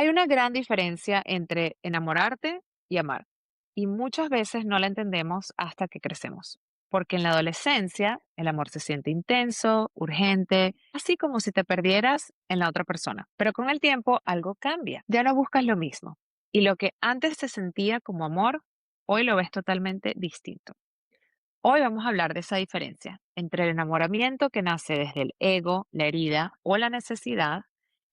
Hay una gran diferencia entre enamorarte y amar, y muchas veces no la entendemos hasta que crecemos, porque en la adolescencia el amor se siente intenso, urgente, así como si te perdieras en la otra persona. Pero con el tiempo algo cambia, ya no buscas lo mismo, y lo que antes se sentía como amor, hoy lo ves totalmente distinto. Hoy vamos a hablar de esa diferencia entre el enamoramiento que nace desde el ego, la herida o la necesidad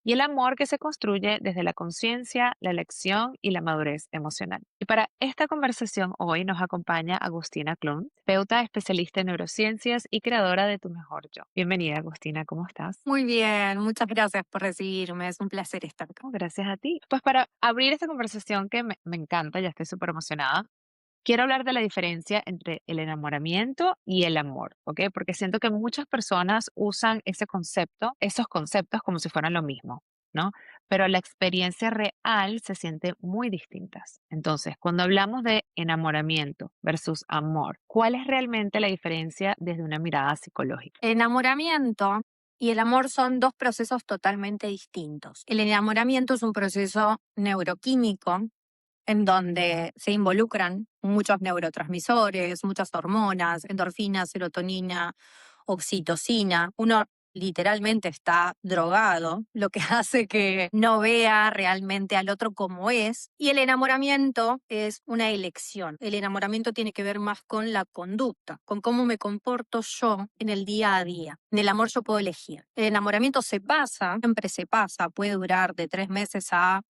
y el amor que se construye desde la conciencia, la elección y la madurez emocional. Y para esta conversación hoy nos acompaña Agustina Klum, terapeuta especialista en neurociencias y creadora de Tu Mejor Yo. Bienvenida, Agustina, ¿cómo estás? Muy bien, muchas gracias por recibirme. Es un placer estar acá. Oh, gracias a ti. Pues para abrir esta conversación que me encanta, ya estoy súper emocionada. Quiero hablar de la diferencia entre el enamoramiento y el amor, ¿ok? Porque siento que muchas personas usan ese concepto, esos conceptos como si fueran lo mismo, ¿no? Pero la experiencia real se siente muy distintas. Entonces, cuando hablamos de enamoramiento versus amor, ¿cuál es realmente la diferencia desde una mirada psicológica? El enamoramiento y el amor son dos procesos totalmente distintos. El enamoramiento es un proceso neuroquímico en donde se involucran muchos neurotransmisores, muchas hormonas, endorfina, serotonina, oxitocina. Uno literalmente está drogado, lo que hace que no vea realmente al otro como es. Y el enamoramiento es una elección. El enamoramiento tiene que ver más con la conducta, con cómo me comporto yo en el día a día. En el amor yo puedo elegir. El enamoramiento se pasa, siempre se pasa, puede durar de 3 meses a,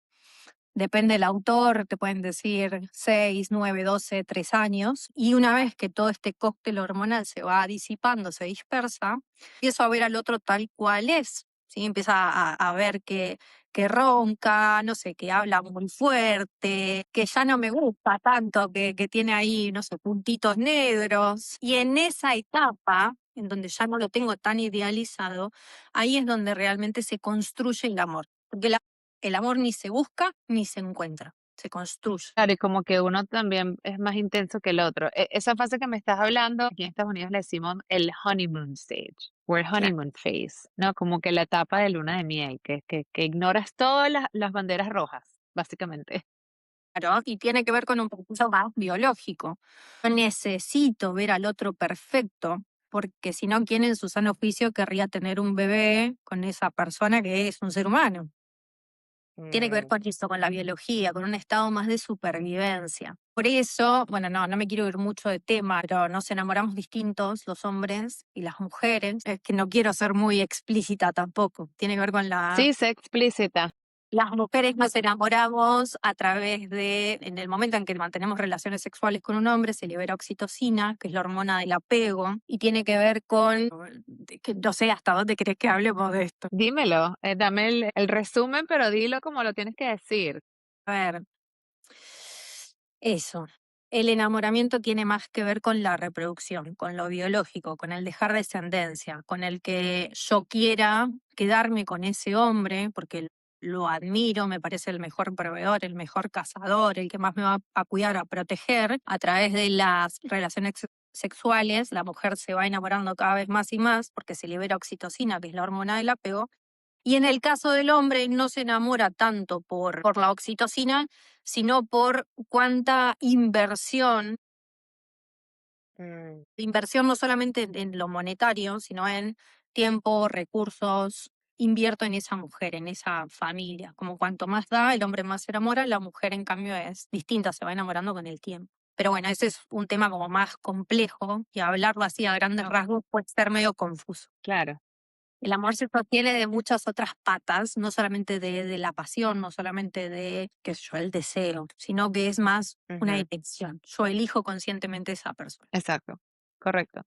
depende del autor, te pueden decir 6, 9, 12, 3 años. Y una vez que todo este cóctel hormonal se va disipando, se dispersa, empiezo a ver al otro tal cual es. ¿Sí? Empieza a ver que ronca, no sé, que habla muy fuerte, que ya no me gusta tanto, que tiene ahí, no sé, puntitos negros. Y en esa etapa, en donde ya no lo tengo tan idealizado, ahí es donde realmente se construye el amor. Porque el amor ni se busca ni se encuentra, se construye. Claro, y como que uno también es más intenso que el otro. Esa fase que me estás hablando, aquí en Estados Unidos le decimos el honeymoon stage o el Claro. honeymoon phase, ¿no? Como que la etapa de luna de miel, que ignoras todas las banderas rojas, básicamente. Claro, y tiene que ver con un proceso más biológico. Yo necesito ver al otro perfecto, porque si no, ¿quién en su sano juicio querría tener un bebé con esa persona que es un ser humano? Tiene que ver Mm, con eso, con la biología, con un estado más de supervivencia. Por eso, bueno, no me quiero ir mucho de tema, pero nos enamoramos distintos los hombres y las mujeres. Es que no quiero ser muy explícita tampoco. Tiene que ver con Sí, sé explícita. las mujeres nos enamoramos a través de, en el momento en que mantenemos relaciones sexuales con un hombre, se libera oxitocina, que es la hormona del apego, y tiene que ver con, que no sé hasta dónde crees que hablemos de esto. Dímelo, dame el resumen, pero dilo como lo tienes que decir. A ver, eso. El enamoramiento tiene más que ver con la reproducción, con lo biológico, con el dejar descendencia, con el que yo quiera quedarme con ese hombre porque lo admiro, me parece el mejor proveedor, el mejor cazador, el que más me va a cuidar, a proteger. A través de las relaciones sexuales, la mujer se va enamorando cada vez más y más porque se libera oxitocina, que es la hormona del apego, y en el caso del hombre no se enamora tanto por la oxitocina, sino por cuánta inversión no solamente en lo monetario, sino en tiempo, recursos, invierto en esa mujer, en esa familia. Como cuanto más da, el hombre más se enamora, la mujer en cambio es distinta, se va enamorando con el tiempo. Pero bueno, ese es un tema como más complejo y hablarlo así a grandes rasgos puede ser medio confuso. Claro. El amor se sostiene de muchas otras patas, no solamente de la pasión, no solamente de, qué sé yo, el deseo, sino que es más una Ujú, elección. Yo elijo conscientemente esa persona. exacto, correcto.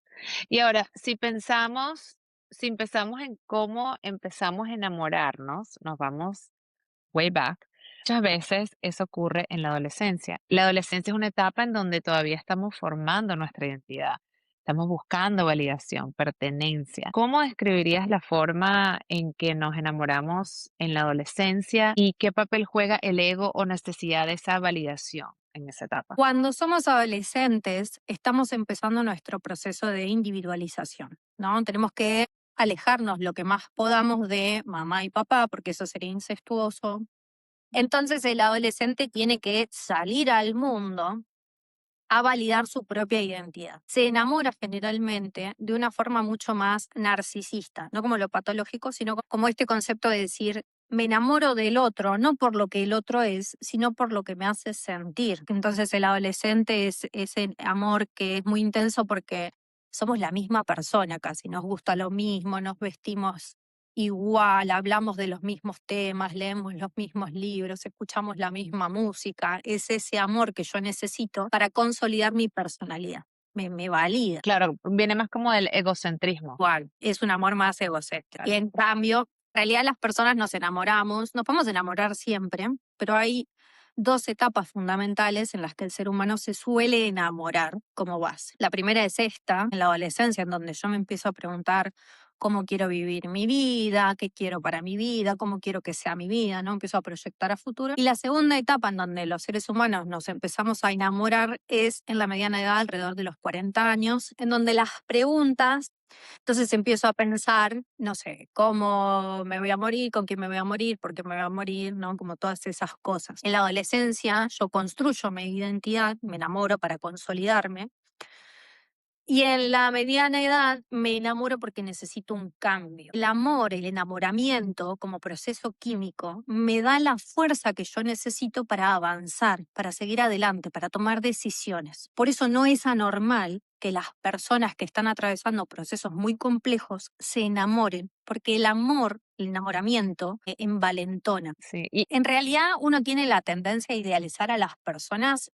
Y ahora, si empezamos en cómo empezamos a enamorarnos, nos vamos way back. Muchas veces eso ocurre en la adolescencia. La adolescencia es una etapa en donde todavía estamos formando nuestra identidad. Estamos buscando validación, pertenencia. ¿Cómo describirías la forma en que nos enamoramos en la adolescencia y qué papel juega el ego o necesidad de esa validación en esa etapa? Cuando somos adolescentes, estamos empezando nuestro proceso de individualización, ¿no? Tenemos que alejarnos lo que más podamos de mamá y papá, porque eso sería incestuoso, Entonces el adolescente tiene que salir al mundo a validar su propia identidad. Se enamora generalmente de una forma mucho más narcisista, no como lo patológico, sino como este concepto de decir, me enamoro del otro, no por lo que el otro es, sino por lo que me hace sentir. Entonces el adolescente es ese amor que es muy intenso porque somos la misma persona casi, nos gusta lo mismo, nos vestimos igual, hablamos de los mismos temas, leemos los mismos libros, escuchamos la misma música. Es ese amor que yo necesito para consolidar mi personalidad. Me valida. Claro, viene más como del egocentrismo. Igual, es un amor más egocéntrico. Y en cambio, en realidad las personas nos enamoramos, nos podemos enamorar siempre, pero hay dos etapas fundamentales en las que el ser humano se suele enamorar como base. La primera es esta, en la adolescencia, en donde yo me empiezo a preguntar cómo quiero vivir mi vida, qué quiero para mi vida, cómo quiero que sea mi vida, ¿no? Empiezo a proyectar a futuro. Y la segunda etapa en donde los seres humanos nos empezamos a enamorar es en la mediana edad, alrededor de los 40 años, en donde las preguntas entonces empiezo a pensar, no sé, cómo me voy a morir, con quién me voy a morir, por qué me voy a morir, ¿no? Como todas esas cosas. En la adolescencia yo construyo mi identidad, me enamoro para consolidarme. Y en la mediana edad me enamoro porque necesito un cambio. El amor, el enamoramiento como proceso químico me da la fuerza que yo necesito para avanzar, para seguir adelante, para tomar decisiones. Por eso no es anormal que las personas que están atravesando procesos muy complejos se enamoren, porque el amor, el enamoramiento, envalentona. Sí, y En realidad uno tiene la tendencia a idealizar a las personas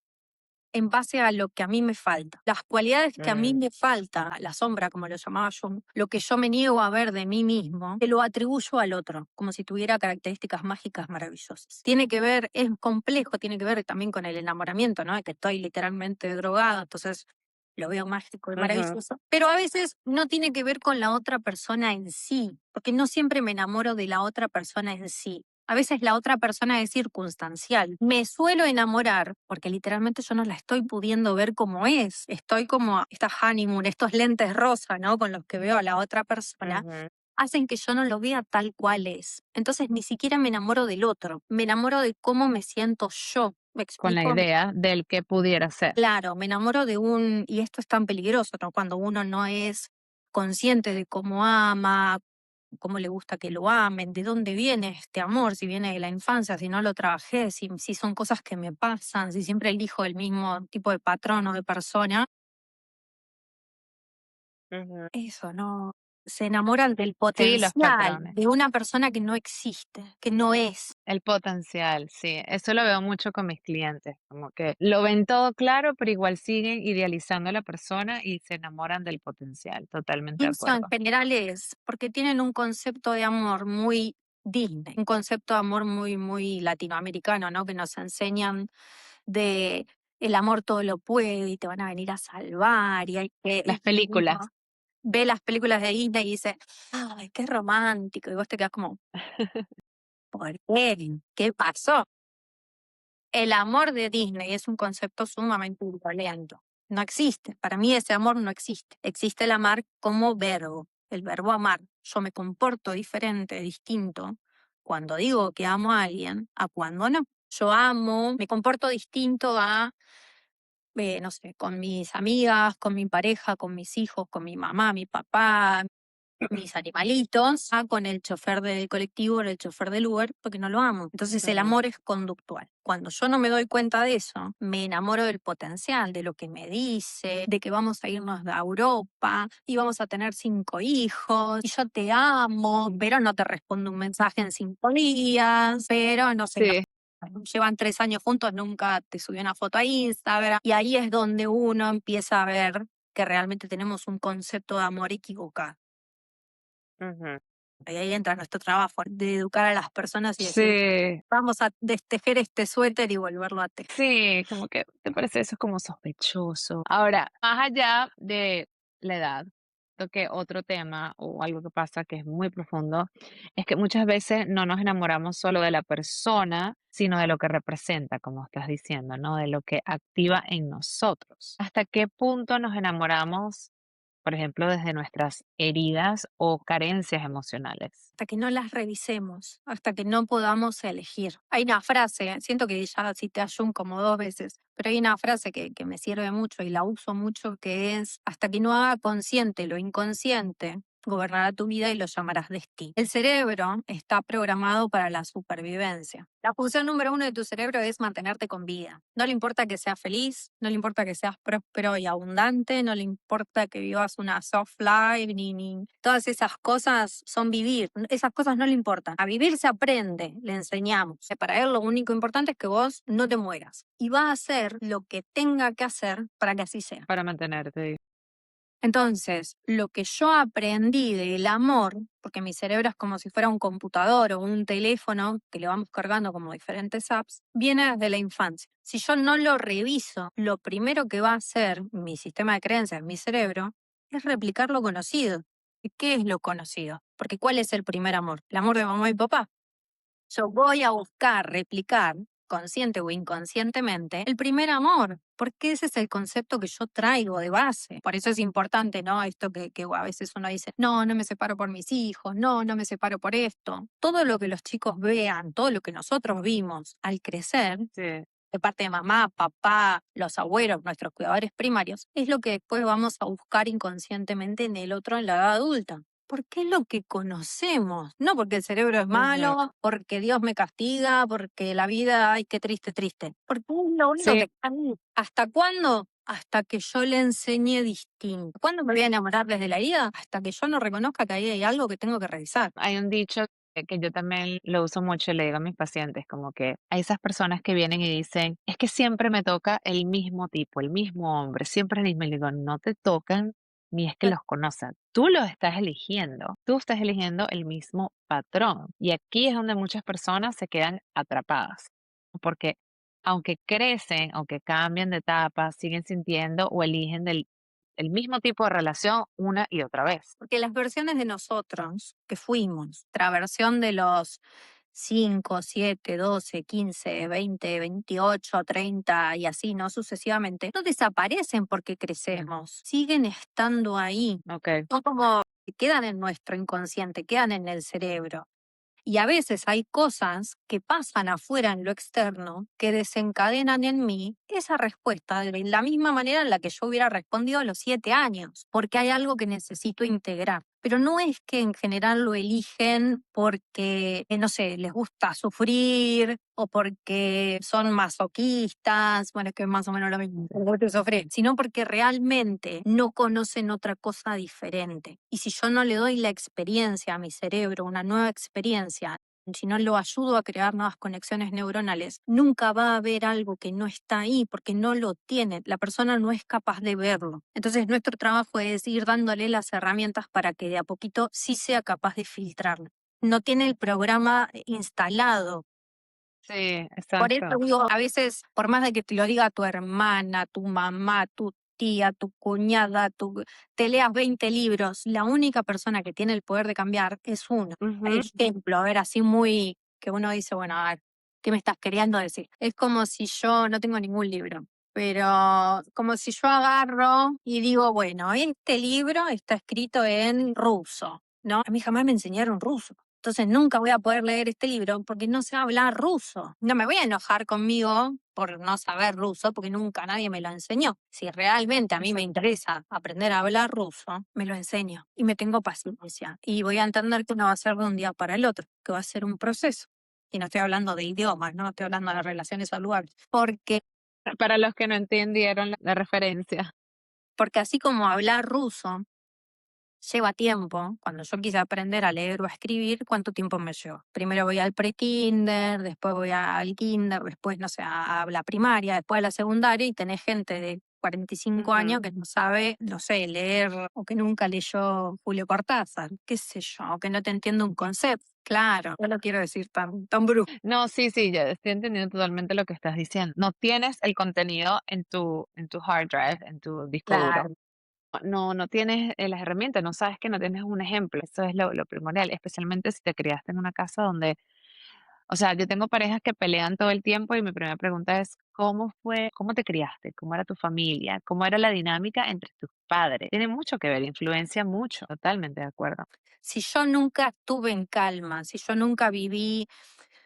en base a lo que a mí me falta. Las cualidades que a mí mm, me falta, la sombra, como lo llamaba yo, lo que yo me niego a ver de mí mismo, se lo atribuyo al otro, como si tuviera características mágicas maravillosas. Tiene que ver, es complejo, tiene que ver también con el enamoramiento, ¿no? De que estoy literalmente drogada, entonces lo veo mágico y ujú, maravilloso. Pero a veces no tiene que ver con la otra persona en sí, porque no siempre me enamoro de la otra persona en sí. A veces la otra persona es circunstancial. Me suelo enamorar porque literalmente yo no la estoy pudiendo ver como es. Estoy como esta honeymoon, estos lentes rosa, ¿no? Con los que veo a la otra persona, ujú, hacen que yo no lo vea tal cual es. Entonces ni siquiera me enamoro del otro, me enamoro de cómo me siento yo. ¿Me con la explico? idea del que pudiera ser. Claro, me enamoro de un, y esto es tan peligroso, ¿no? Cuando uno no es consciente de cómo ama, cómo le gusta que lo amen, de dónde viene este amor, si viene de la infancia, si no lo trabajé, si son cosas que me pasan, si siempre elijo el mismo tipo de patrón o de persona. Ujú. Eso, ¿no? Se enamoran del Sí, los potencial patrones. de una persona que no existe, que no es. El potencial, sí, eso lo veo mucho con mis clientes, como que lo ven todo claro, pero igual siguen idealizando a la persona y se enamoran del potencial, totalmente Y de eso en acuerdo. general es porque tienen un concepto de amor muy Disney, un concepto de amor muy, muy latinoamericano, ¿no? Que nos enseñan de el amor todo lo puede y te van a venir a salvar y hay que Las y uno películas. ve las películas de Disney y dice, ay, qué romántico, y vos te quedas como, ¿por qué? ¿Qué pasó? El amor de Disney es un concepto sumamente violento. No existe. Para mí ese amor no existe. Existe el amar como verbo, el verbo amar. Yo me comporto diferente, distinto, cuando digo que amo a alguien, a cuando no. Yo amo, me comporto distinto a, no sé, con mis amigas, con mi pareja, con mis hijos, con mi mamá, mi papá, mis animalitos, con el chofer del colectivo o el chofer del Uber, porque no lo amo. Entonces el Ujú. amor es conductual. Cuando yo no me doy cuenta de eso, me enamoro del potencial, de lo que me dice, de que vamos a irnos a Europa y vamos a tener 5 hijos, y yo te amo, pero no te respondo un mensaje en 5 días, pero no sé, Sí. llevan 3 años juntos, nunca te subió una foto a Instagram, y ahí es donde uno empieza a ver que realmente tenemos un concepto de amor equivocado. Ujú. Y ahí entra nuestro trabajo de educar a las personas y decir, Sí, vamos a destejer este suéter y volverlo a tejer. sí, como que te parece eso es como sospechoso. Ahora, más allá de la edad, creo que otro tema o algo que pasa que es muy profundo es que muchas veces no nos enamoramos solo de la persona, sino de lo que representa, como estás diciendo, ¿no? De lo que activa en nosotros. ¿Hasta qué punto nos enamoramos por ejemplo, desde nuestras heridas o carencias emocionales. hasta que no las revisemos, hasta que no podamos elegir. Hay una frase, siento que ya cité a Jung como 2 veces, pero hay una frase que me sirve mucho y la uso mucho que es, hasta que no haga consciente lo inconsciente, gobernará tu vida y lo llamarás destino. El cerebro está programado para la supervivencia. La función número uno de tu cerebro es mantenerte con vida. No le importa que seas feliz, no le importa que seas próspero y abundante, no le importa que vivas una soft life, ni todas esas cosas son vivir. Esas cosas no le importan. A vivir se aprende, le enseñamos. Para él lo único importante es que vos no te mueras. Y va a hacer lo que tenga que hacer para que así sea. Para mantenerte. Entonces, lo que yo aprendí del amor, porque mi cerebro es como si fuera un computador o un teléfono que le vamos cargando como diferentes apps, viene desde la infancia. Si yo no lo reviso, lo primero que va a hacer mi sistema de creencias, mi cerebro, es replicar lo conocido. ¿Y qué es lo conocido? Porque ¿cuál es el primer amor? El amor de mamá y papá. Yo voy a buscar replicar, consciente o inconscientemente, el primer amor, porque ese es el concepto que yo traigo de base. Por eso es importante, ¿no? Esto que a veces uno dice, no, no me separo por mis hijos, no, no me separo por esto. Todo lo que los chicos vean, todo lo que nosotros vimos al crecer, Sí. de parte de mamá, papá, los abuelos, nuestros cuidadores primarios, es lo que después vamos a buscar inconscientemente en el otro en la edad adulta. Porque es lo que conocemos, no porque el cerebro es Ujú. malo, porque Dios me castiga, porque la vida, ay, qué triste, triste. Porque es lo único Sí, que cambia. ¿Hasta cuándo? Hasta que yo le enseñe distinto. ¿Cuándo me voy a enamorar desde la herida? Hasta que yo no reconozca que ahí hay algo que tengo que revisar. hay un dicho que yo también lo uso mucho y le digo a mis pacientes, como que hay esas personas que vienen y dicen, es que siempre me toca el mismo tipo, el mismo hombre, siempre el mismo. Y le digo, no te tocan ni es que los conozcan. Tú los estás eligiendo. Tú estás eligiendo el mismo patrón. Y aquí es donde muchas personas se quedan atrapadas. Porque aunque crecen, aunque cambian de etapa, siguen sintiendo o eligen el mismo tipo de relación una y otra vez. Porque las versiones de nosotros que fuimos, nuestra versión de los 5, 7, 12, 15, 20, 28, 30 y así, ¿no? Sucesivamente, no desaparecen porque crecemos, siguen estando ahí. Ok. Son como que quedan en nuestro inconsciente, quedan en el cerebro. Y a veces hay cosas que pasan afuera en lo externo que desencadenan en mí esa respuesta de la misma manera en la que yo hubiera respondido a los 7 años, porque hay algo que necesito integrar. Pero no es que en general lo eligen porque, no sé, les gusta sufrir o porque son masoquistas, bueno, es que es más o menos lo mismo, les gusta sufrir, sino porque realmente no conocen otra cosa diferente. Y si yo no le doy la experiencia a mi cerebro, una nueva experiencia, si no lo ayudo a crear nuevas conexiones neuronales, nunca va a haber algo que no está ahí porque no lo tiene. La persona no es capaz de verlo. Entonces nuestro trabajo es ir dándole las herramientas para que de a poquito sí sea capaz de filtrarlo. No tiene el programa instalado. Sí, Por eso exacto. digo, a veces, por más de que te lo diga tu hermana, tu mamá, tu tía, tu cuñada, te leas 20 libros, la única persona que tiene el poder de cambiar es uno. Ujú. Ejemplo, a ver, así muy, que uno dice, bueno, a ver, ¿qué me estás queriendo decir? Es como si yo no tengo ningún libro, pero como si yo agarro y digo, bueno, este libro está escrito en ruso, ¿no? A mí jamás me enseñaron ruso. Entonces nunca voy a poder leer este libro porque no sé hablar ruso. No me voy a enojar conmigo por no saber ruso porque nunca nadie me lo enseñó. Si realmente a mí me interesa aprender a hablar ruso, me lo enseño y me tengo paciencia. Y voy a entender que no va a ser de un día para el otro, que va a ser un proceso. Y no estoy hablando de idiomas, no estoy hablando de relaciones saludables. Para los que no entendieron la referencia. Porque así como hablar ruso lleva tiempo. Cuando yo quise aprender a leer o a escribir, ¿cuánto tiempo me llevó? Primero voy al pre-kinder, después voy al kinder, después, no sé, a la primaria, después a la secundaria y tenés gente de 45 años Ujú. que no sabe, no sé, leer o que nunca leyó Julio Cortázar, qué sé yo, o que no te entiende un concepto. Claro, no lo quiero decir tan brusco. No, sí, sí, ya estoy entendiendo totalmente lo que estás diciendo. No tienes el contenido en tu hard drive, en tu disco duro. Claro. No tienes las herramientas, no sabes que no tienes un ejemplo. Eso es lo primordial, especialmente si te criaste en una casa donde, o sea, yo tengo parejas que pelean todo el tiempo y mi primera pregunta es, ¿cómo fue, cómo te criaste? ¿Cómo era tu familia? ¿Cómo era la dinámica entre tus padre. Tiene mucho que ver, influencia mucho, totalmente de acuerdo. Si yo nunca estuve en calma, si yo nunca viví,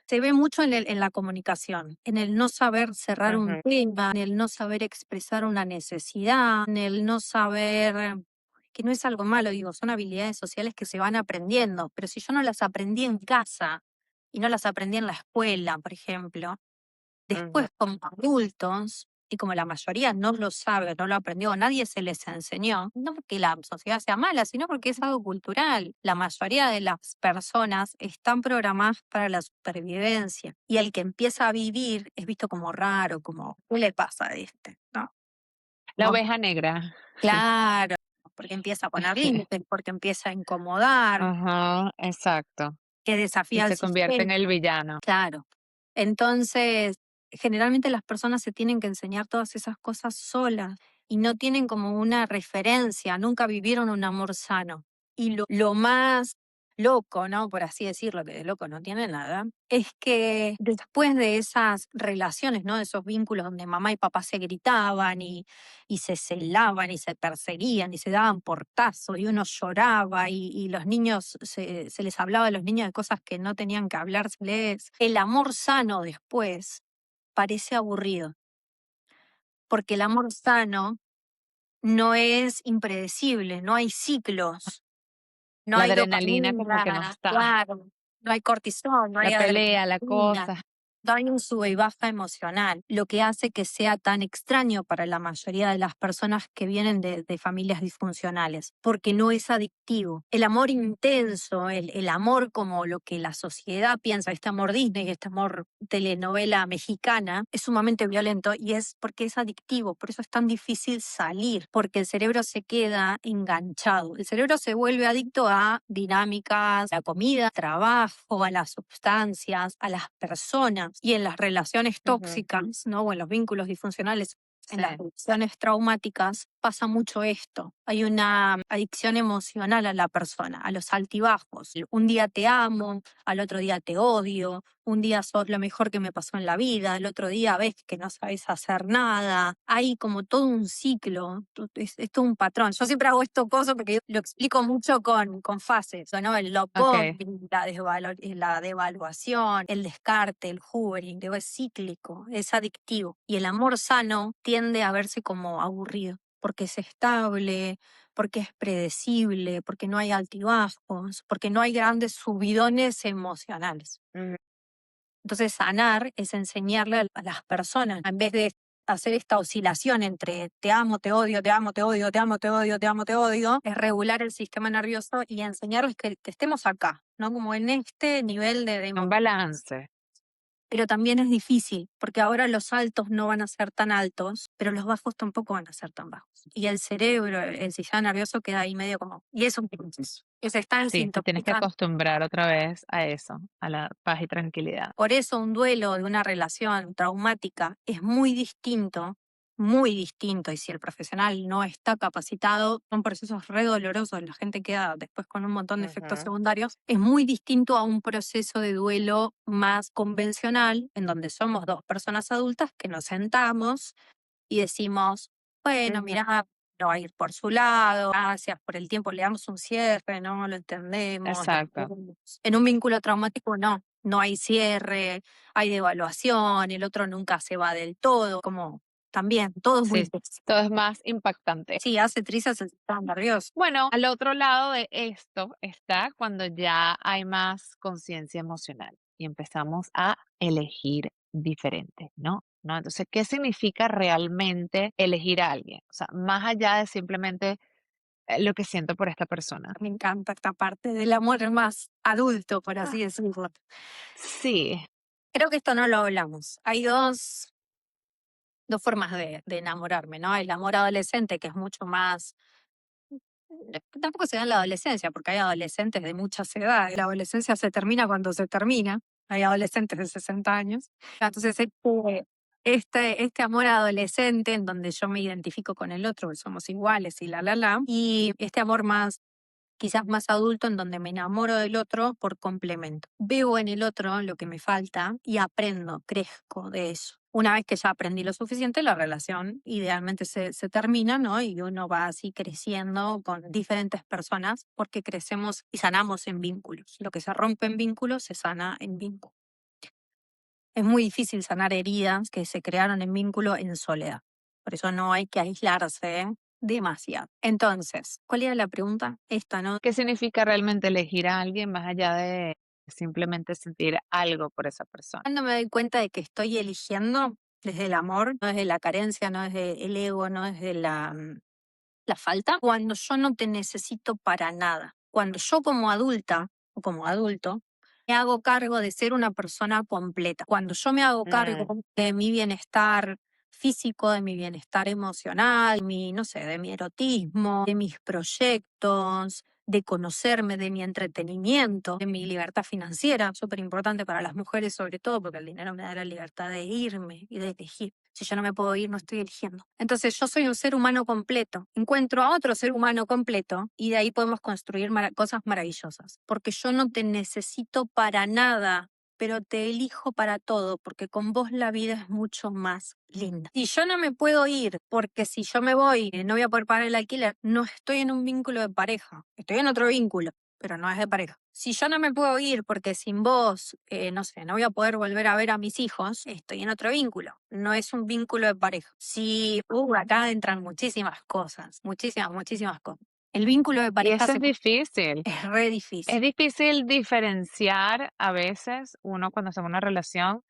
se ve mucho en la comunicación, en el no saber cerrar un Ujú, tema, en el no saber expresar una necesidad, en el no saber, que no es algo malo, digo, son habilidades sociales que se van aprendiendo, pero si yo no las aprendí en casa y no las aprendí en la escuela, por ejemplo, ujú. después, como adultos, y como la mayoría no lo sabe, no lo aprendió, nadie se les enseñó, no porque la sociedad sea mala, sino porque es algo cultural. La mayoría de las personas están programadas para la supervivencia y el que empieza a vivir es visto como raro, como, ¿qué le pasa a este? ¿No? La Como, oveja negra. claro, porque empieza a poner límites, porque empieza a incomodar, Ajá, exacto. que Y desafía al se convierte en sistema. el villano. Claro. Entonces, generalmente las personas se tienen que enseñar todas esas cosas solas y no tienen como una referencia, nunca vivieron un amor sano. Y lo más loco, ¿no? Por así decirlo, que de loco no tiene nada, es que después de esas relaciones, ¿no? De esos vínculos donde mamá y papá se gritaban y se celaban y se perseguían y se daban portazos y uno lloraba y los niños, se les hablaba a los niños de cosas que no tenían que hablárseles. El amor sano después parece aburrido, porque el amor sano no es impredecible, no hay ciclos, no La hay adrenalina como que no dopamina, está. claro, no hay cortisol, no La hay pelea, la adrenalina, cosa. no hay un sube y baja emocional, lo que hace que sea tan extraño para la mayoría de las personas que vienen de familias disfuncionales, porque no es adictivo. El amor intenso, el amor como lo que la sociedad piensa, este amor Disney, este amor telenovela mexicana, es sumamente violento y es porque es adictivo, por eso es tan difícil salir, porque el cerebro se queda enganchado. El cerebro se vuelve adicto a dinámicas, a la comida, trabajo, a las sustancias, a las personas y en las relaciones Ujú, tóxicas, ¿no? O en los vínculos disfuncionales, en sí. las relaciones traumáticas, pasa mucho esto. Hay una adicción emocional a la persona, a los altibajos. Un día te amo, al otro día te odio, un día sos lo mejor que me pasó en la vida, el otro día ves que no sabes hacer nada. Hay como todo un ciclo, es todo un patrón. Yo siempre hago esto cosa porque yo lo explico mucho con fases, ¿no? El love Ok. bombing, la devaluación, el descarte, el hoovering, digo, es cíclico, es adictivo. Y el amor sano tiende a verse como aburrido, porque es estable, porque es predecible, porque no hay altibajos, porque no hay grandes subidones emocionales. Ujú. Entonces, sanar es enseñarle a las personas, en vez de hacer esta oscilación entre te amo, te odio, te amo, te odio, te amo, te odio, te amo, te odio, es regular el sistema nervioso y enseñarles que estemos acá, ¿no? Como en este nivel de Un emoción. balance. Pero también es difícil, porque ahora los altos no van a ser tan altos, pero los bajos tampoco van a ser tan bajos. Y el cerebro, el sistema nervioso queda ahí medio como, y es un proceso, que se están Sí, te tienes que sintonizando. acostumbrar otra vez a eso, a la paz y tranquilidad. Por eso un duelo de una relación traumática es muy distinto, y si el profesional no está capacitado, son procesos re dolorosos, la gente queda después con un montón de efectos Ujú, secundarios, es muy distinto a un proceso de duelo más convencional, en donde somos dos personas adultas que nos sentamos y decimos, bueno, ujú. mira, no va a ir por su lado, gracias por el tiempo, le damos un cierre, no lo entendemos, lo Exacto. vemos. En un vínculo traumático no, no hay cierre, hay devaluación, el otro nunca se va del todo, como también, todo es muy Sí, intenso. todo es más impactante. Sí, hace trizas, se está nervioso. Bueno, al otro lado de esto está cuando ya hay más conciencia emocional y empezamos a elegir diferente, ¿no? Entonces, ¿qué significa realmente elegir a alguien? O sea, más allá de simplemente lo que siento por esta persona. Me encanta esta parte del amor más adulto, por Ah, así decirlo. sí. Creo que esto no lo hablamos. Hay dos formas de enamorarme, ¿no? El amor adolescente, que es mucho más. Tampoco se da en la adolescencia, porque hay adolescentes de muchas edades. La adolescencia se termina cuando se termina. Hay adolescentes de 60 años. Entonces, este amor adolescente en donde yo me identifico con el otro, que somos iguales y la. Y este amor más, quizás más adulto, en donde me enamoro del otro por complemento. Veo en el otro lo que me falta y aprendo, crezco de eso. Una vez que ya aprendí lo suficiente, la relación idealmente se termina, ¿no? Y uno va así creciendo con diferentes personas porque crecemos y sanamos en vínculos. Lo que se rompe en vínculos se sana en vínculos. Es muy difícil sanar heridas que se crearon en vínculo en soledad. Por eso no hay que aislarse demasiado. Entonces, ¿cuál era la pregunta? Esta, ¿no? ¿Qué significa realmente elegir a alguien más allá de simplemente sentir algo por esa persona? Cuando me doy cuenta de que estoy eligiendo desde el amor, no desde la carencia, no desde el ego, no desde la falta, cuando yo no te necesito para nada. Cuando yo como adulta o como adulto me hago cargo de ser una persona completa. Cuando yo me hago cargo Mm, de mi bienestar físico, de mi bienestar emocional, no sé, de mi erotismo, de mis proyectos, de conocerme, de mi entretenimiento, de mi libertad financiera, súper importante para las mujeres sobre todo, porque el dinero me da la libertad de irme y de elegir. Si yo no me puedo ir, no estoy eligiendo. Entonces yo soy un ser humano completo. Encuentro a otro ser humano completo y de ahí podemos construir cosas maravillosas. Porque yo no te necesito para nada, pero te elijo para todo, porque con vos la vida es mucho más linda. Y yo no me puedo ir, porque si yo me voy, no voy a poder pagar el alquiler, no estoy en un vínculo de pareja, estoy en otro vínculo, pero no es de pareja. Si yo no me puedo ir porque sin vos, no sé, no voy a poder volver a ver a mis hijos, estoy en otro vínculo, no es un vínculo de pareja. Si, acá entran muchísimas cosas, muchísimas, muchísimas cosas. El vínculo de y pareja eso es difícil. es re Es difícil. difícil diferenciar a veces uno cuando está en una relación,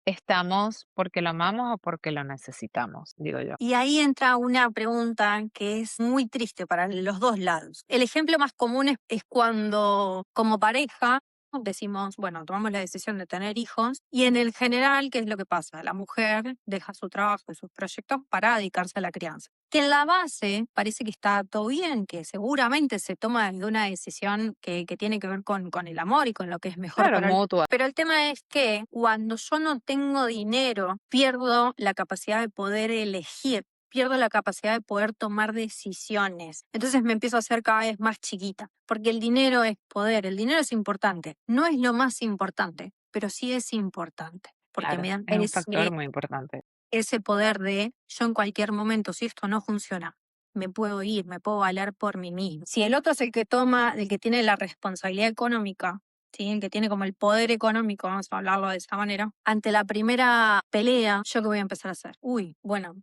estamos porque lo amamos o porque lo necesitamos, digo yo. Y ahí entra una pregunta que es muy triste para los dos lados. El ejemplo más común es cuando como pareja decimos, bueno, tomamos la decisión de tener hijos y en el general, ¿qué es lo que pasa? La mujer deja su trabajo y sus proyectos para dedicarse a la crianza. Que en la base parece que está todo bien, que seguramente se toma de una decisión que tiene que ver con el amor y con lo que es mejor Claro, para el... mutua. Pero el tema es que cuando yo no tengo dinero, pierdo la capacidad de poder elegir, pierdo la capacidad de poder tomar decisiones. Entonces me empiezo a hacer cada vez más chiquita, porque el dinero es poder, el dinero es importante. No es lo más importante, pero sí es importante, porque Claro, me da es un factor muy importante. ese poder de yo en cualquier momento, si esto no funciona, me puedo ir, me puedo valer por mí mismo. Si el otro es el que toma, el que tiene la responsabilidad económica, ¿sí? El que tiene como el poder económico, vamos a hablarlo de esa manera, ante la primera pelea, ¿yo qué voy a empezar a hacer? Uy, bueno,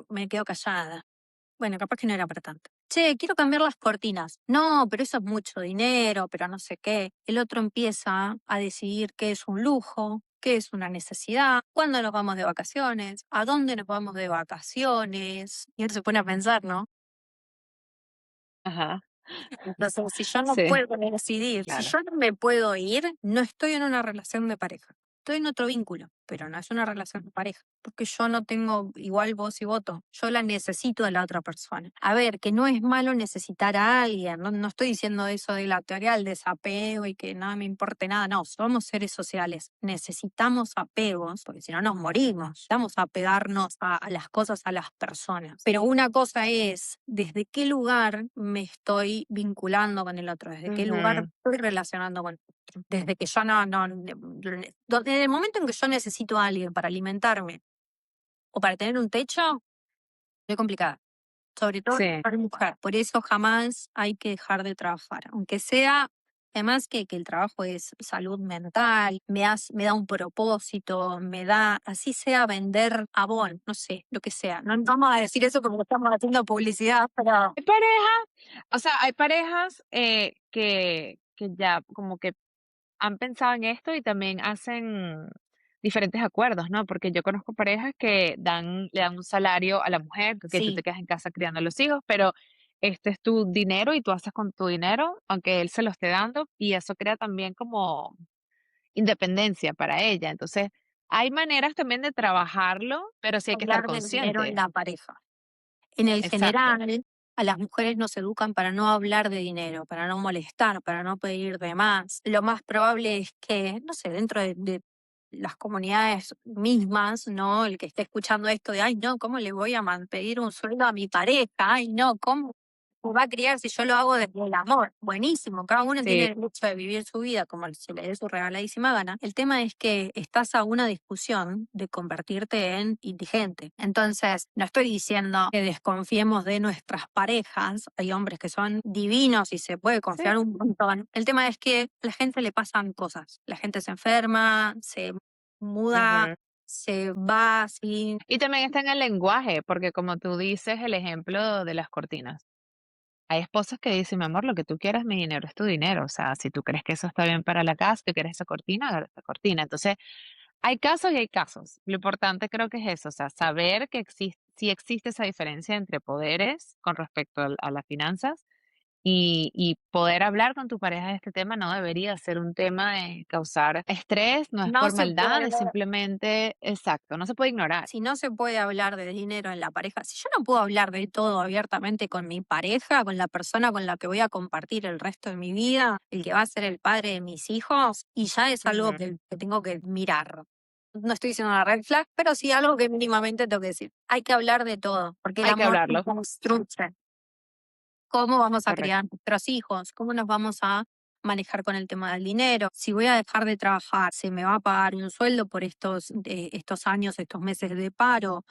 me quedo callada. Bueno, capaz que no era para tanto. Che, quiero cambiar las cortinas. No, pero eso es mucho dinero, pero no sé qué. El otro empieza a decidir qué es un lujo, qué es una necesidad, cuándo nos vamos de vacaciones, a dónde nos vamos de vacaciones. Y él se pone a pensar, ¿no? Ajá, Entonces, si yo no sí, puedo decidir, si claro. yo no me puedo ir, no estoy en una relación de pareja. Estoy en otro vínculo, pero no es una relación de pareja, porque yo no tengo igual voz y voto. Yo la necesito de la otra persona. A ver, que no es malo necesitar a alguien, no estoy diciendo eso de la teoría del desapego y que nada me importe nada, no, somos seres sociales. Necesitamos apegos, porque si no nos morimos. Necesitamos apegarnos a las cosas, a las personas. Pero una cosa es desde qué lugar me estoy vinculando con el otro, desde qué lugar Ujú. me estoy relacionando con el otro. Desde que yo desde el momento en que yo necesito a alguien para alimentarme o para tener un techo, es complicada. Sobre todo Sí, para mujer. Por eso jamás hay que dejar de trabajar. Aunque sea, además que el trabajo es salud mental, me da un propósito, me da, así sea vender Avon, no sé, lo que sea. No vamos a decir eso porque estamos haciendo publicidad, pero hay parejas, o sea, hay parejas que ya como que han pensado en esto y también hacen diferentes acuerdos, ¿no? Porque yo conozco parejas que le dan un salario a la mujer, que tú sí, te quedas en casa criando a los hijos, pero este es tu dinero y tú haces con tu dinero, aunque él se lo esté dando, y eso crea también como independencia para ella. Entonces, hay maneras también de trabajarlo, pero sí hay que estar hablar del dinero en consciente. la pareja. En el Exacto. general, a las mujeres nos educan para no hablar de dinero, para no molestar, para no pedir de más. Lo más probable es que, no sé, dentro de las comunidades mismas, ¿no? El que esté escuchando esto de, ay, no, ¿cómo le voy a pedir un sueldo a mi pareja? Ay, no, ¿cómo? va a criar si yo lo hago desde el amor. Buenísimo, cada uno tiene Sí, el derecho de vivir su vida como se le dé su regaladísima gana. El tema es que estás a una discusión de convertirte en indigente. Entonces, no estoy diciendo que desconfiemos de nuestras parejas. Hay hombres que son divinos y se puede sí. confiar un montón. El tema es que a la gente le pasan cosas. La gente se enferma, se muda, Ujú. se va así. Y también está en el lenguaje, porque como tú dices, el ejemplo de las cortinas. Hay esposos que dicen, mi amor, lo que tú quieras, mi dinero es tu dinero. O sea, si tú crees que eso está bien para la casa, tú quieres esa cortina, agarra esa cortina. Entonces, hay casos y hay casos. Lo importante creo que es eso, o sea, saber que sí existe esa diferencia entre poderes con respecto a las finanzas y poder hablar con tu pareja de este tema no debería ser un tema de causar estrés, no es No por se maldad, puede. es simplemente, exacto, no se puede ignorar. Si no se puede hablar de dinero en la pareja, si yo no puedo hablar de todo abiertamente con mi pareja, con la persona con la que voy a compartir el resto de mi vida, el que va a ser el padre de mis hijos, y ya es algo Ujú. que tengo que mirar. No estoy diciendo una red flag, pero sí algo que mínimamente tengo que decir. Hay que hablar de todo, porque el Hay que amor hablarlo, construye. ¿Cómo vamos a correcto. criar nuestros hijos? ¿Cómo nos vamos a manejar con el tema del dinero? Si voy a dejar de trabajar, ¿se me va a pagar un sueldo por estos años, estos meses de paro?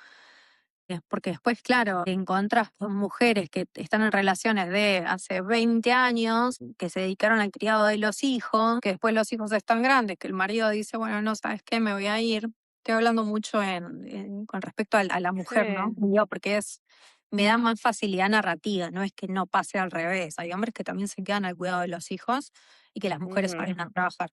Porque después, claro, te encontrás con mujeres que están en relaciones de hace 20 años, que se dedicaron al criado de los hijos, que después los hijos están grandes, que el marido dice, bueno, no, ¿sabes qué? Me voy a ir. Estoy hablando mucho con respecto a la mujer, ¿no? Sí. Digo, porque me da más facilidad narrativa, no es que no pase al revés. Hay hombres que también se quedan al cuidado de los hijos y que las mujeres Ujú. salen a trabajar.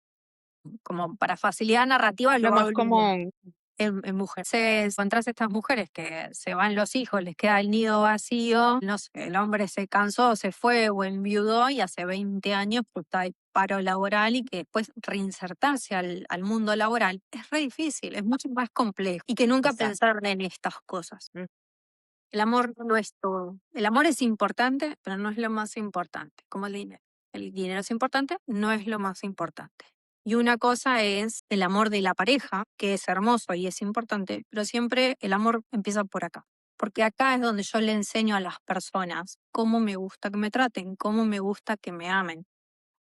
Como para facilidad narrativa Lo lo más hablo común. en mujeres. Se encontrás estas mujeres que se van los hijos, les queda el nido vacío, no sé, el hombre se cansó, se fue o enviudó y hace 20 años pues, está en paro laboral y que después reinsertarse al mundo laboral es re difícil, es mucho más complejo y que nunca Exacto. pensaron en estas cosas. Mm. El amor no es todo. El amor es importante, pero no es lo más importante, como el dinero. El dinero es importante, no es lo más importante. Y una cosa es el amor de la pareja, que es hermoso y es importante, pero siempre el amor empieza por acá. Porque acá es donde yo le enseño a las personas cómo me gusta que me traten, cómo me gusta que me amen.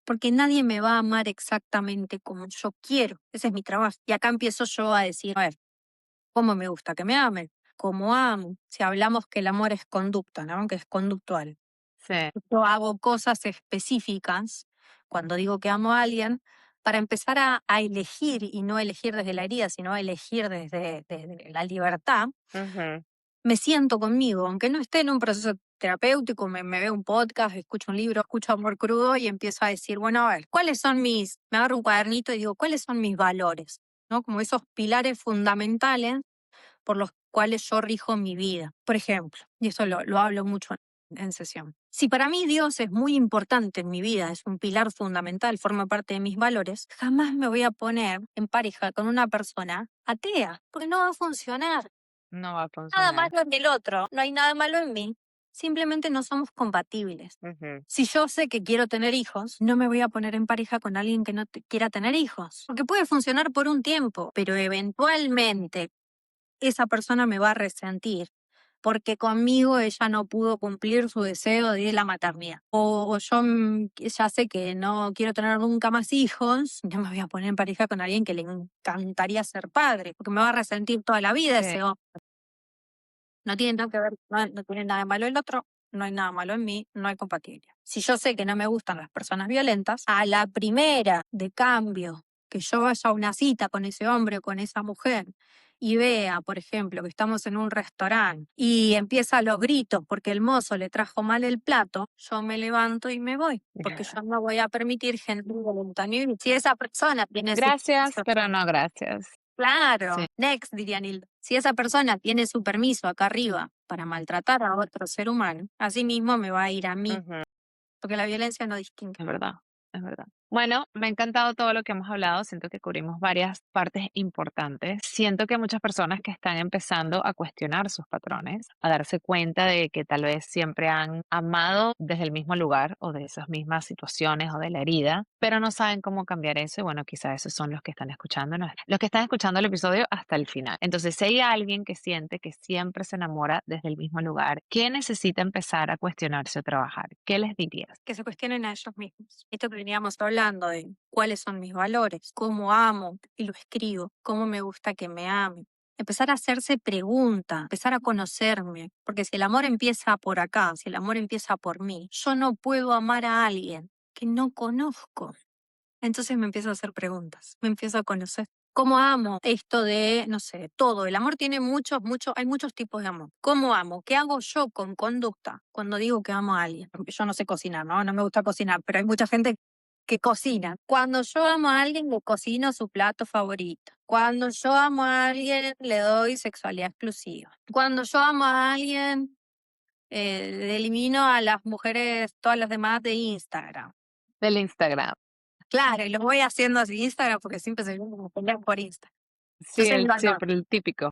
Porque nadie me va a amar exactamente como yo quiero. Ese es mi trabajo. Y acá empiezo yo a decir, a ver, cómo me gusta que me amen, cómo amo. Si hablamos que el amor es conducta, ¿no? Que es conductual. Sí. Yo hago cosas específicas cuando digo que amo a alguien para empezar a elegir y no elegir desde la herida, sino a elegir desde la libertad. Ujú. Me siento conmigo, aunque no esté en un proceso terapéutico, me veo un podcast, escucho un libro, escucho Amor Crudo y empiezo a decir, bueno, a ver, ¿cuáles son me agarro un cuadernito y digo, ¿cuáles son mis valores? ¿No? Como esos pilares fundamentales por los cuales yo rijo mi vida. Por ejemplo, y eso lo hablo mucho en sesión. Si para mí Dios es muy importante en mi vida, es un pilar fundamental, forma parte de mis valores, jamás me voy a poner en pareja con una persona atea, porque no va a funcionar. No va a Nada funcionar. malo en el otro, no hay nada malo en mí. Simplemente no somos compatibles. Ujú. Si yo sé que quiero tener hijos, no me voy a poner en pareja con alguien que no quiera tener hijos. Porque puede funcionar por un tiempo, pero eventualmente esa persona me va a resentir porque conmigo ella no pudo cumplir su deseo de la maternidad. O yo ya sé que no quiero tener nunca más hijos, no me voy a poner en pareja con alguien que le encantaría ser padre, porque me va a resentir toda la vida Sí. ese hombre. No tiene nada que ver, no tiene nada de malo el otro, no hay nada malo en mí, no hay compatibilidad. Si yo sé que no me gustan las personas violentas, a la primera de cambio que yo vaya a una cita con ese hombre o con esa mujer y vea, por ejemplo, que estamos en un restaurante y empieza los gritos porque el mozo le trajo mal el plato, yo me levanto y me voy, porque yo no voy a permitir gente violenta. Si esa persona tiene su Gracias, pero no gracias. Sí. Claro, next, diría Nilda. Si esa persona tiene su permiso acá arriba para maltratar a otro ser humano, así mismo me va a ir a mí, Ujú. porque la violencia no distingue. Es verdad, es verdad. Bueno, me ha encantado todo lo que hemos hablado. Siento que cubrimos varias partes importantes. Siento que muchas personas que están empezando a cuestionar sus patrones, a darse cuenta de que tal vez siempre han amado desde el mismo lugar o de esas mismas situaciones o de la herida, pero no saben cómo cambiar eso. Y bueno, quizás esos son los que están escuchándonos, los que están escuchando el episodio hasta el final. Entonces, si hay alguien que siente que siempre se enamora desde el mismo lugar, ¿qué necesita empezar a cuestionarse o trabajar? ¿Qué les dirías? Que se cuestionen a ellos mismos. Esto que veníamos hablando de cuáles son mis valores, cómo amo y lo escribo, cómo me gusta que me amen. Empezar a hacerse preguntas, empezar a conocerme, porque si el amor empieza por acá, si el amor empieza por mí, yo no puedo amar a alguien que no conozco. Entonces me empiezo a hacer preguntas, me empiezo a conocer. ¿Cómo amo esto de, no sé, todo? El amor tiene hay muchos tipos de amor. ¿Cómo amo? ¿Qué hago yo con conducta cuando digo que amo a alguien? Porque yo no sé cocinar, ¿no? No me gusta cocinar, pero hay mucha gente que cocina. Cuando yo amo a alguien, le cocino su plato favorito. Cuando yo amo a alguien, le doy sexualidad exclusiva. Cuando yo amo a alguien, elimino a las mujeres, todas las demás de Instagram. Del Instagram. Claro, y lo voy haciendo así Instagram porque siempre se como pelean por Instagram. Sí, Entonces digo, no, siempre el típico.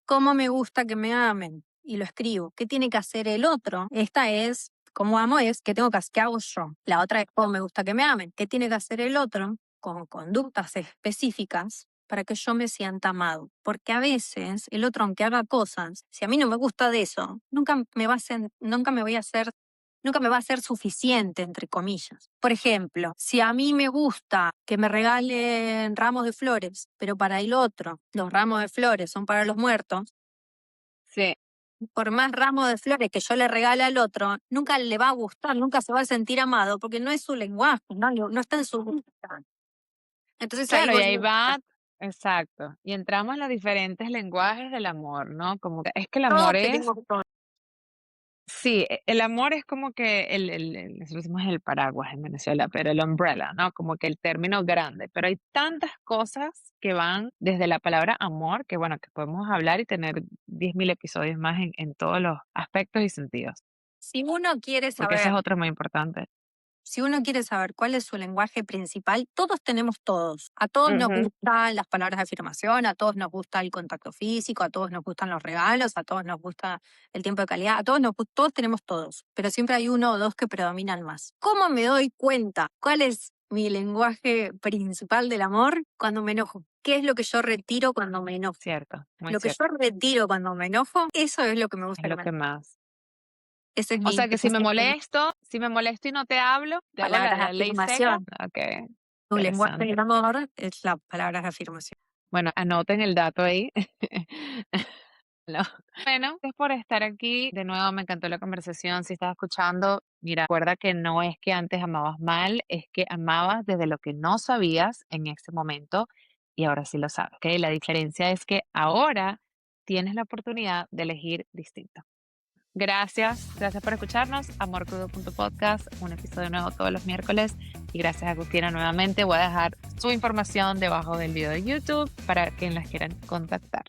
¿cómo me gusta que me amen? Y lo escribo. ¿Qué tiene que hacer el otro? Esta es, ¿cómo amo es? ¿Qué tengo que hacer? ¿Qué hago yo? La otra es, ¿cómo me gusta que me amen? ¿Qué tiene que hacer el otro? Con conductas específicas para que yo me sienta amado. Porque a veces el otro, aunque haga cosas, si a mí no me gusta de eso, nunca me va a ser suficiente, entre comillas. Por ejemplo, si a mí me gusta que me regalen ramos de flores, pero para el otro los ramos de flores son para los muertos, Sí, por más ramos de flores que yo le regale al otro, nunca le va a gustar, nunca se va a sentir amado, porque no es su lenguaje, no está en su gusto. Entonces ahí claro, y voy ahí a va, exacto. Y entramos en los diferentes lenguajes del amor, ¿no? Como que es que el amor todos es, tenemos todo. sí, el amor es como que nosotros decimos el paraguas en Venezuela, pero el umbrella, ¿no? Como que el término grande. Pero hay tantas cosas que van desde la palabra amor, que bueno, que podemos hablar y tener 10.000 episodios más en todos los aspectos y sentidos, Si uno quiere porque ese saber es otro muy importante. Si uno quiere saber cuál es su lenguaje principal, todos tenemos todos. A todos nos Ujú. gustan las palabras de afirmación, a todos nos gusta el contacto físico, a todos nos gustan los regalos, a todos nos gusta el tiempo de calidad, todos tenemos todos, pero siempre hay uno o dos que predominan más. ¿Cómo me doy cuenta cuál es mi lenguaje principal del amor? Cuando me enojo. ¿Qué es lo que yo retiro cuando me enojo? Cierto, muy Lo que cierto. yo retiro cuando me enojo, eso es lo que me Es gusta que lo me que más. Ese es O sea que si me ese es mi si me molesto y no te hablo, te hago palabras de la ley seca. afirmación. Ok, Tu lenguaje interesante. del amor es las palabras de afirmación. Bueno, anoten el dato ahí. No. Bueno, gracias por estar aquí. De nuevo, me encantó la conversación. Si estás escuchando, mira, recuerda que no es que antes amabas mal, es que amabas desde lo que no sabías en ese momento y ahora sí lo sabes. ¿Ok? La diferencia es que ahora tienes la oportunidad de elegir distinto. Gracias por escucharnos. Amorcrudo.podcast, un episodio nuevo todos los miércoles. Y gracias a Agustina nuevamente. Voy a dejar su información debajo del video de YouTube para quien las quieran contactar.